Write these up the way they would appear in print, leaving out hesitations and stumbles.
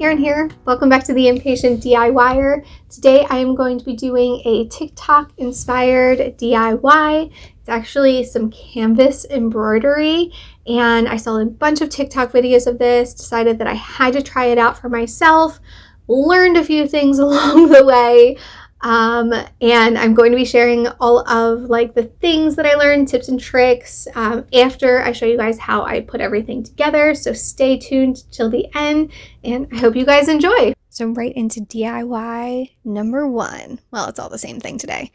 Erin here. Welcome back to the Impatient DIYer. Today I am going to be doing a TikTok inspired DIY. It's actually some canvas embroidery, and I saw a bunch of TikTok videos of this, decided that I had to try it out for myself, learned a few things along the way. And I'm going to be sharing all of the things that I learned, tips and tricks, after I show you guys how I put everything together. So stay tuned till the end, and I hope you guys enjoy. So right into DIY number one. Well, it's all the same thing today.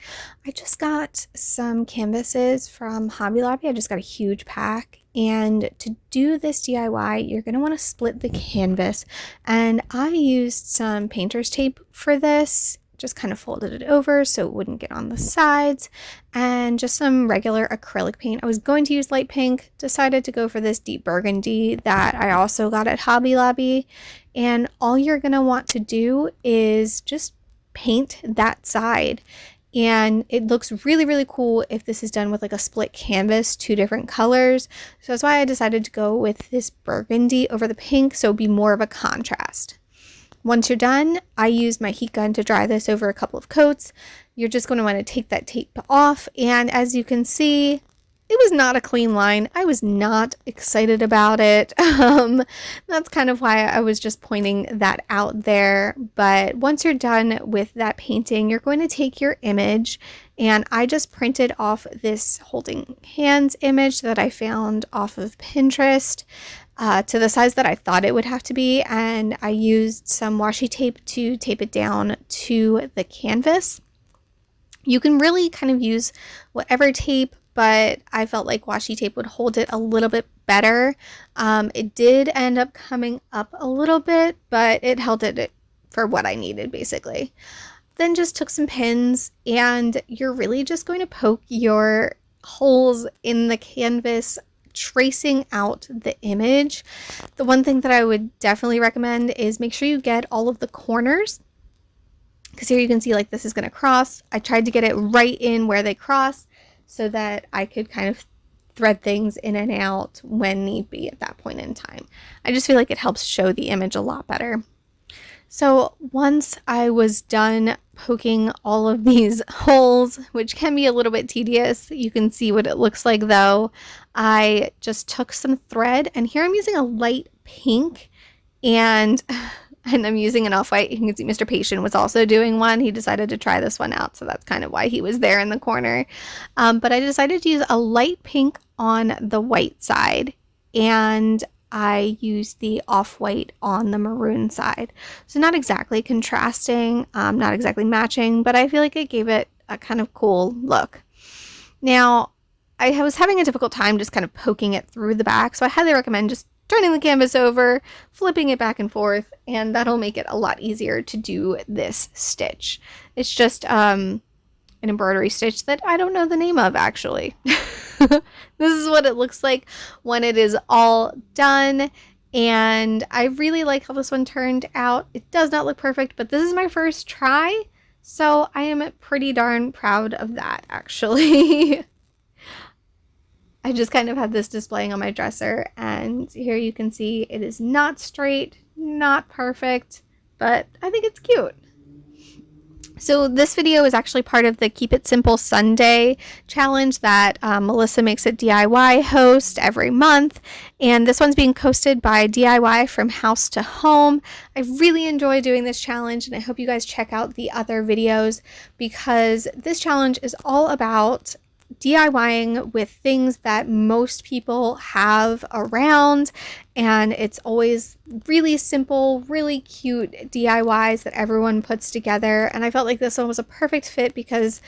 I just got some canvases from Hobby Lobby. I just got a huge pack. And to do this DIY, you're going to want to split the canvas. And I used some painter's tape for this. Just kind of folded it over so it wouldn't get on the sides, and just some regular acrylic paint. I was going to use light pink, decided to go for this deep burgundy that I also got at Hobby Lobby. And all you're going to want to do is just paint that side. And it looks really, really cool if this is done with a split canvas, 2 different colors. So that's why I decided to go with this burgundy over the pink, so it'd be more of a contrast. Once you're done, I used my heat gun to dry this over a couple of coats. You're just going to want to take that tape off, and as you can see, it was not a clean line. I was not excited about it. That's kind of why I was just pointing that out there. But once you're done with that painting, you're going to take your image, and I just printed off this holding hands image that I found off of Pinterest. To the size that I thought it would have to be, and I used some washi tape to tape it down to the canvas. You can really kind of use whatever tape, but I felt like washi tape would hold it a little bit better. It did end up coming up a little bit, but it held it for what I needed basically. Then just took some pins, and you're really just going to poke your holes in the canvas, tracing out the image. The one thing that I would definitely recommend is make sure you get all of the corners, because here you can see this is going to cross. I tried to get it right in where they cross so that I could kind of thread things in and out when need be at that point in time. I just feel like it helps show the image a lot better. So once I was done poking all of these holes, which can be a little bit tedious, you can see what it looks like though. I just took some thread, and here I'm using a light pink, and I'm using an off-white. You can see Mr. Patient was also doing one. He decided to try this one out, so that's kind of why he was there in the corner. But I decided to use a light pink on the white side, and I used the off-white on the maroon side. So not exactly contrasting, not exactly matching, but I feel like it gave it a kind of cool look. Now, I was having a difficult time just kind of poking it through the back, so I highly recommend just turning the canvas over, flipping it back and forth, and that'll make it a lot easier to do this stitch. It's just an embroidery stitch that I don't know the name of actually. This is what it looks like when it is all done, and I really like how this one turned out. It does not look perfect, but this is my first try, so I am pretty darn proud of that actually. I just kind of have this displaying on my dresser, and here you can see it is not straight, not perfect, but I think it's cute. So this video is actually part of the Keep It Simple Sunday challenge that Melissa Makes It DIY host every month. And this one's being hosted by DIY from House to Home. I really enjoy doing this challenge, and I hope you guys check out the other videos, because this challenge is all about DIYing with things that most people have around, and it's always really simple, really cute DIYs that everyone puts together. And I felt like this one was a perfect fit because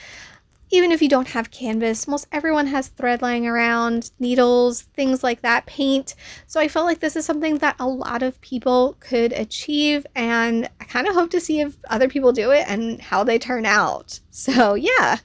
even if you don't have canvas, most everyone has thread lying around, needles, things like that, paint. So I felt like this is something that a lot of people could achieve, and I kind of hope to see if other people do it and how they turn out. So yeah.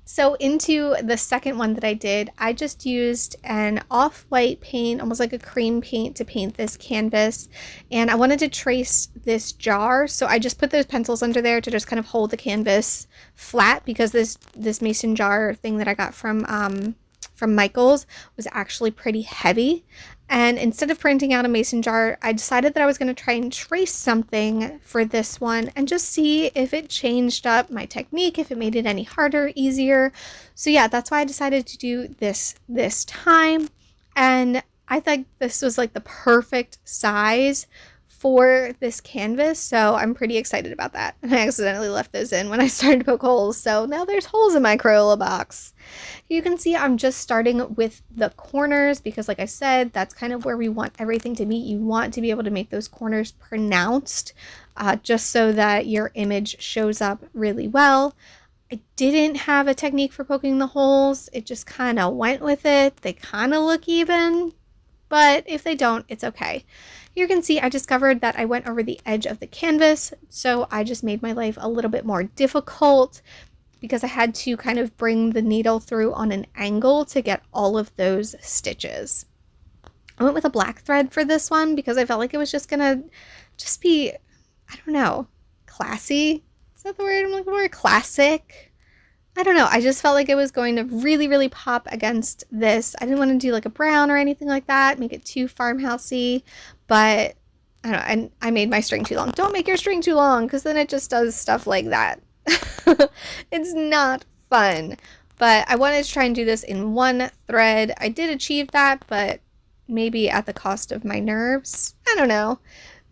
So into the second one that I did, I just used an off-white paint, almost like a cream paint, to paint this canvas. And I wanted to trace this jar, so I just put those pencils under there to just kind of hold the canvas flat, because this mason jar thing that I got from from Michael's was actually pretty heavy. And instead of printing out a mason jar, I decided that I was going to try and trace something for this one and just see if it changed up my technique, if it made it any harder, easier. So yeah, that's why I decided to do this time. And I think this was like the perfect size for this canvas, so I'm pretty excited about that. And I accidentally left those in when I started to poke holes, so now there's holes in my Crayola box. You can see I'm just starting with the corners because, like I said, that's kind of where we want everything to meet. You want to be able to make those corners pronounced, just so that your image shows up really well. I didn't have a technique for poking the holes. It just kind of went with it. They kind of look even, but if they don't, it's okay. You can see I discovered that I went over the edge of the canvas, so I just made my life a little bit more difficult because I had to kind of bring the needle through on an angle to get all of those stitches. I went with a black thread for this one because I felt like it was just gonna be, I don't know, classy? Is that the word I'm looking for? Classic? I don't know. I just felt like it was going to really, really pop against this. I didn't want to do like a brown or anything like that, make it too farmhousey, but I don't know. And I made my string too long. Don't make your string too long because then it just does stuff like that. It's not fun, but I wanted to try and do this in one thread. I did achieve that, but maybe at the cost of my nerves. I don't know.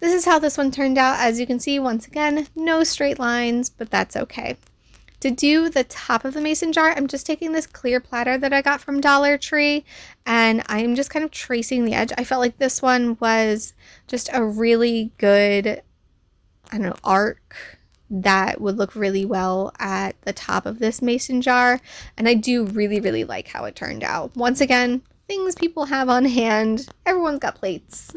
This is how this one turned out. As you can see, once again, no straight lines, but that's okay. To do the top of the mason jar, I'm just taking this clear platter that I got from Dollar Tree, and I'm just kind of tracing the edge. I felt like this one was just a really good, I don't know, arc that would look really well at the top of this mason jar, and I do really, really like how it turned out. Once again, things people have on hand. Everyone's got plates.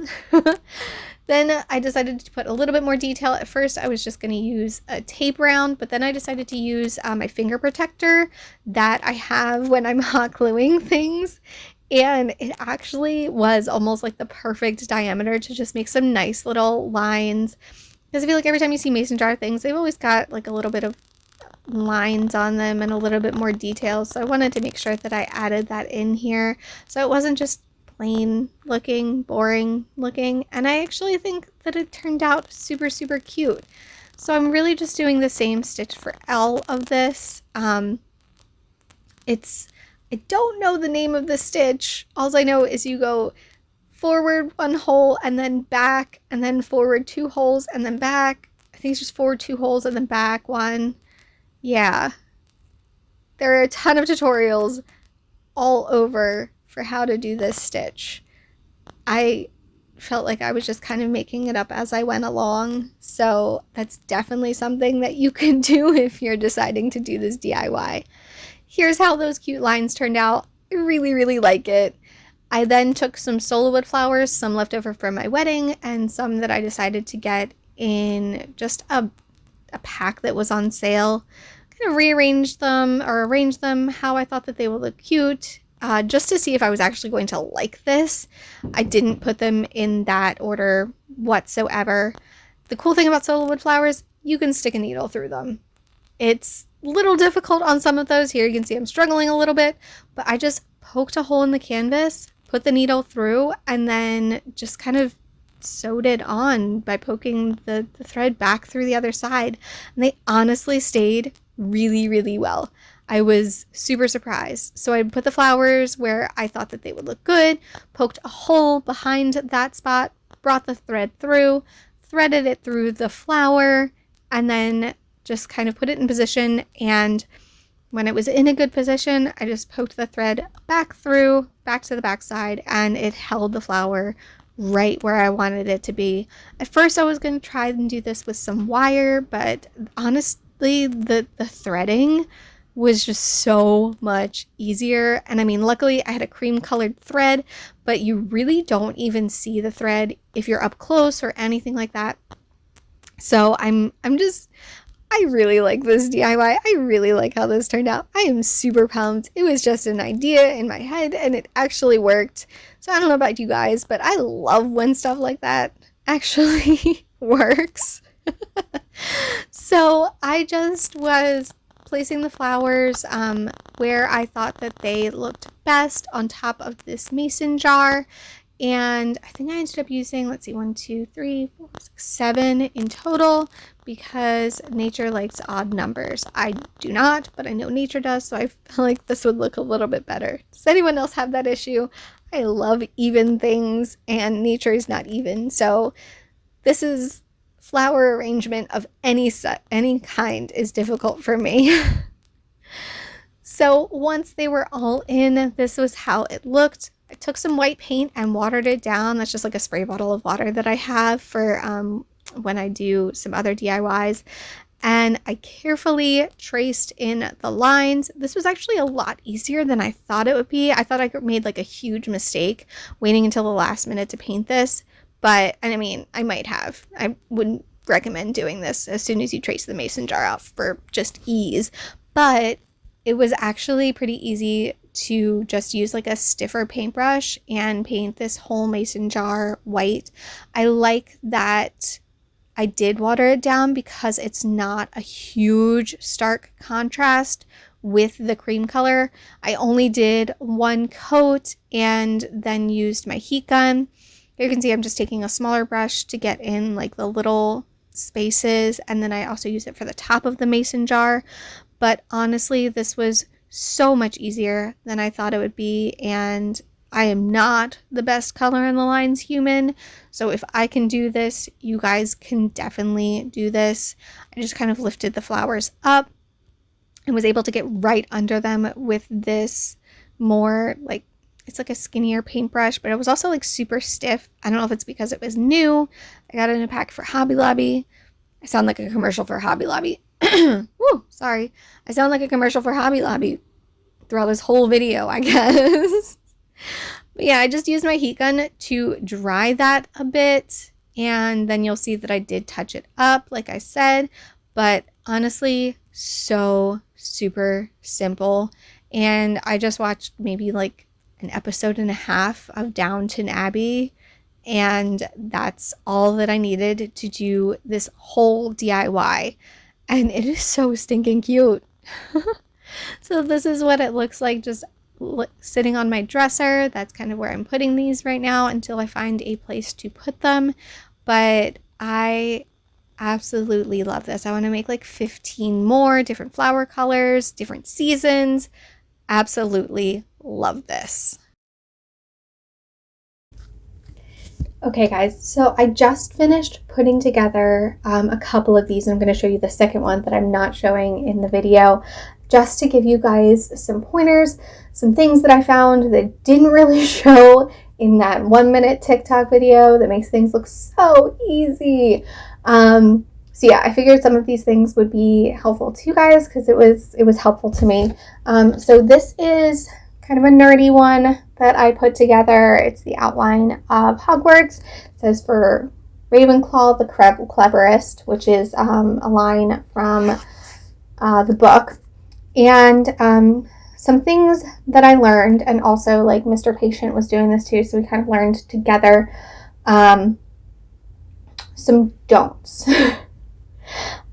Then I decided to put a little bit more detail. At first, I was just going to use a tape round, but then I decided to use my finger protector that I have when I'm hot gluing things. And it actually was almost like the perfect diameter to just make some nice little lines. Because I feel like every time you see mason jar things, they've always got like a little bit of lines on them and a little bit more detail. So I wanted to make sure that I added that in here. So it wasn't just plain looking, boring looking, and I actually think that it turned out super, super cute. So I'm really just doing the same stitch for all of this. I don't know the name of the stitch. All I know is you go forward one hole and then back, and then forward 2 holes and then back. I think it's just forward 2 holes and then back 1. Yeah. There are a ton of tutorials all over for how to do this stitch. I felt like I was just kind of making it up as I went along, so that's definitely something that you can do if you're deciding to do this DIY. Here's how those cute lines turned out. I really, really like it. I then took some solo wood flowers, some left over from my wedding, and some that I decided to get in just a pack that was on sale. Kind of rearranged them or arranged them how I thought that they would look cute. Just to see if I was actually going to like this. I didn't put them in that order whatsoever. The cool thing about solo wood flowers, you can stick a needle through them. It's a little difficult on some of those. Here you can see I'm struggling a little bit, but I just poked a hole in the canvas, put the needle through, and then just kind of sewed it on by poking the thread back through the other side. And they honestly stayed really, really well. I was super surprised. So I put the flowers where I thought that they would look good, poked a hole behind that spot, brought the thread through, threaded it through the flower, and then just kind of put it in position. And when it was in a good position, I just poked the thread back through, back to the back side, and it held the flower right where I wanted it to be. At first I was going to try and do this with some wire, but honestly the threading was just so much easier. And I mean, luckily I had a cream colored thread, but you really don't even see the thread if you're up close or anything like that. So I really like this DIY. I really like how this turned out. I am super pumped. It was just an idea in my head and it actually worked. So I don't know about you guys, but I love when stuff like that actually works. So I just was placing the flowers where I thought that they looked best on top of this mason jar. And I think I ended up using, let's see, 1, 2, 3, 4, 6, 7 in total, because nature likes odd numbers. I do not, but I know nature does, so I feel like this would look a little bit better. Does anyone else have that issue? I love even things, and nature is not even. So this is flower arrangement of any kind is difficult for me. So once they were all in, this was how it looked. I took some white paint and watered it down. That's just like a spray bottle of water that I have for when I do some other DIYs. And I carefully traced in the lines. This was actually a lot easier than I thought it would be. I thought I made like a huge mistake waiting until the last minute to paint this. But, and I mean, I might have. I wouldn't recommend doing this as soon as you trace the mason jar out for just ease. But it was actually pretty easy to just use like a stiffer paintbrush and paint this whole mason jar white. I like that I did water it down because it's not a huge stark contrast with the cream color. I only did one coat and then used my heat gun. You can see I'm just taking a smaller brush to get in like the little spaces, and then I also use it for the top of the mason jar. But honestly, this was so much easier than I thought it would be, and I am not the best color in the lines human, so if I can do this, you guys can definitely do this. I just kind of lifted the flowers up and was able to get right under them with this more like, it's like a skinnier paintbrush, but it was also like super stiff. I don't know if it's because it was new. I got it in a pack for Hobby Lobby. I sound like a commercial for Hobby Lobby. Woo, sorry. I sound like a commercial for Hobby Lobby throughout this whole video, I guess. But yeah, I just used my heat gun to dry that a bit, and then you'll see that I did touch it up, like I said. But honestly, so super simple. And I just watched maybe like an episode and a half of Downton Abbey, and that's all that I needed to do this whole DIY. And it is so stinking cute. So this is what it looks like just sitting on my dresser. That's kind of where I'm putting these right now until I find a place to put them. But I absolutely love this. I want to make like 15 more different flower colors, different seasons. Absolutely love this. Okay guys, so I just finished putting together a couple of these, and I'm going to show you the second one that I'm not showing in the video, just to give you guys some pointers, some things that I found that didn't really show in that 1-minute TikTok video that makes things look so easy. So yeah, I figured some of these things would be helpful to you guys because it was helpful to me. So this is kind of a nerdy one that I put together. It's the outline of Hogwarts. It says for Ravenclaw the cleverest, which is a line from the book. And some things that I learned, and also like Mr. Patient was doing this too, so we kind of learned together some don'ts.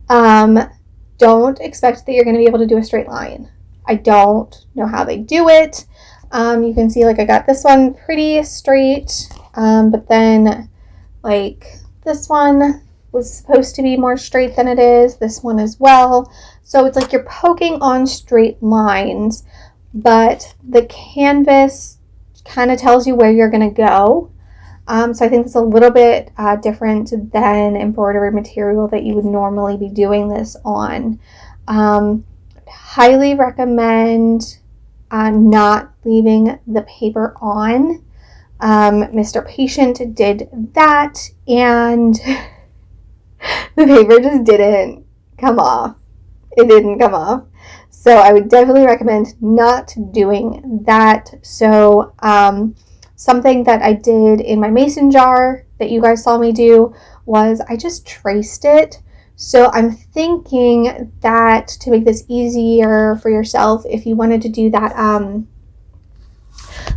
Don't expect that you're going to be able to do a straight line. I don't know how they do it. You can see like I got this one pretty straight, but then like this one was supposed to be more straight than it is. This one as well. So it's like you're poking on straight lines, but the canvas kind of tells you where you're going to go. So I think it's a little bit different than embroidery material that you would normally be doing this on. Highly recommend not leaving the paper on. Mr. Patient did that, and the paper just didn't come off. It didn't come off. So I would definitely recommend not doing that. So something that I did in my mason jar that you guys saw me do was I just traced it. So I'm thinking that to make this easier for yourself, if you wanted to do that,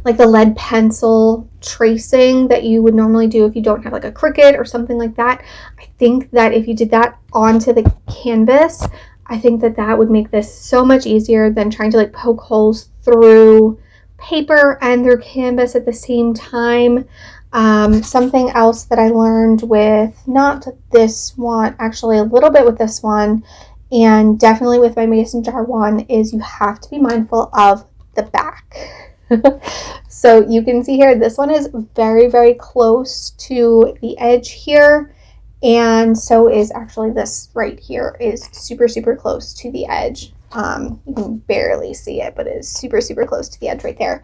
like the lead pencil tracing that you would normally do if you don't have like a Cricut or something like that, I think that if you did that onto the canvas, I think that that would make this so much easier than trying to like poke holes through paper and through canvas at the same time. Something else that I learned with not this one, actually a little bit with this one, and definitely with my mason jar one, is you have to be mindful of the back. So you can see here, this one is very, very close to the edge here. And so is actually this right here is super, super close to the edge. You can barely see it, but it is super, super close to the edge right there.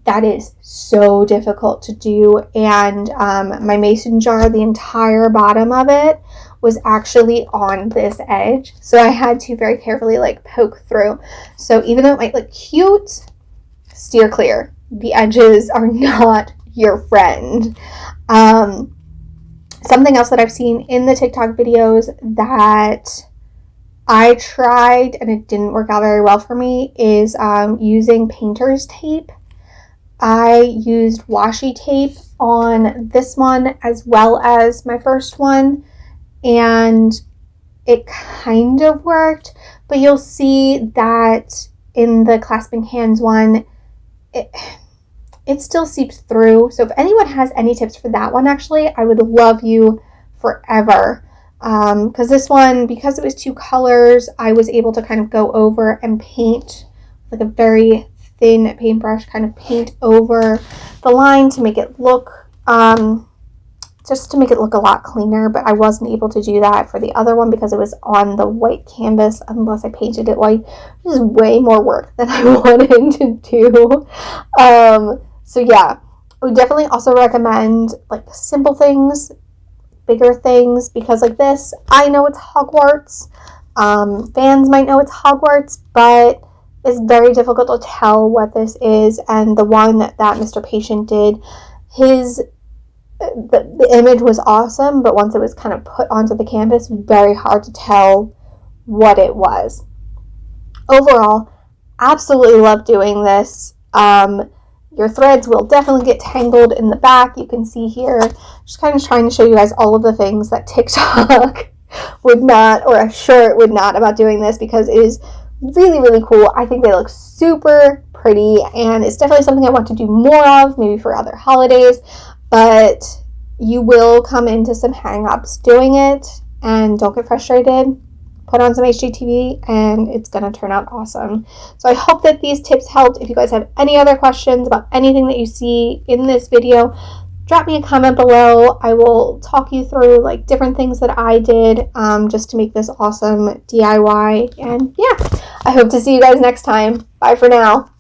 That is so difficult to do. And my mason jar, the entire bottom of it was actually on this edge. So I had to very carefully like poke through. So even though it might look cute, steer clear. The edges are not your friend. Something else that I've seen in the TikTok videos that I tried and it didn't work out very well for me is using painter's tape. I used washi tape on this one as well as my first one, and it kind of worked, but you'll see that in the clasping hands one, it still seeps through. So if anyone has any tips for that one, actually, I would love you forever. Because this one, because it was two colors, I was able to kind of go over and paint like a very thin paintbrush, kind of paint over the line to make it look, just to make it look a lot cleaner. But I wasn't able to do that for the other one because it was on the white canvas unless I painted it white, which is way more work than I wanted to do. So yeah, I would definitely also recommend like simple things, bigger things, because like this, I know it's Hogwarts. Fans might know it's Hogwarts, but it's very difficult to tell what this is. And the one that Mr. Patient did, the image was awesome, but once it was kind of put onto the canvas, it was very hard to tell what it was. Overall, absolutely love doing this. Your threads will definitely get tangled in the back. You can see here, just kind of trying to show you guys all of the things that TikTok would not, or a shirt would not, about doing this, because it is really, really cool. I think they look super pretty, and it's definitely something I want to do more of, maybe for other holidays, but you will come into some hang-ups doing it, and don't get frustrated. Put on some HGTV and it's going to turn out awesome. So I hope that these tips helped. If you guys have any other questions about anything that you see in this video, drop me a comment below. I will talk you through like different things that I did just to make this awesome DIY. And yeah, I hope to see you guys next time. Bye for now.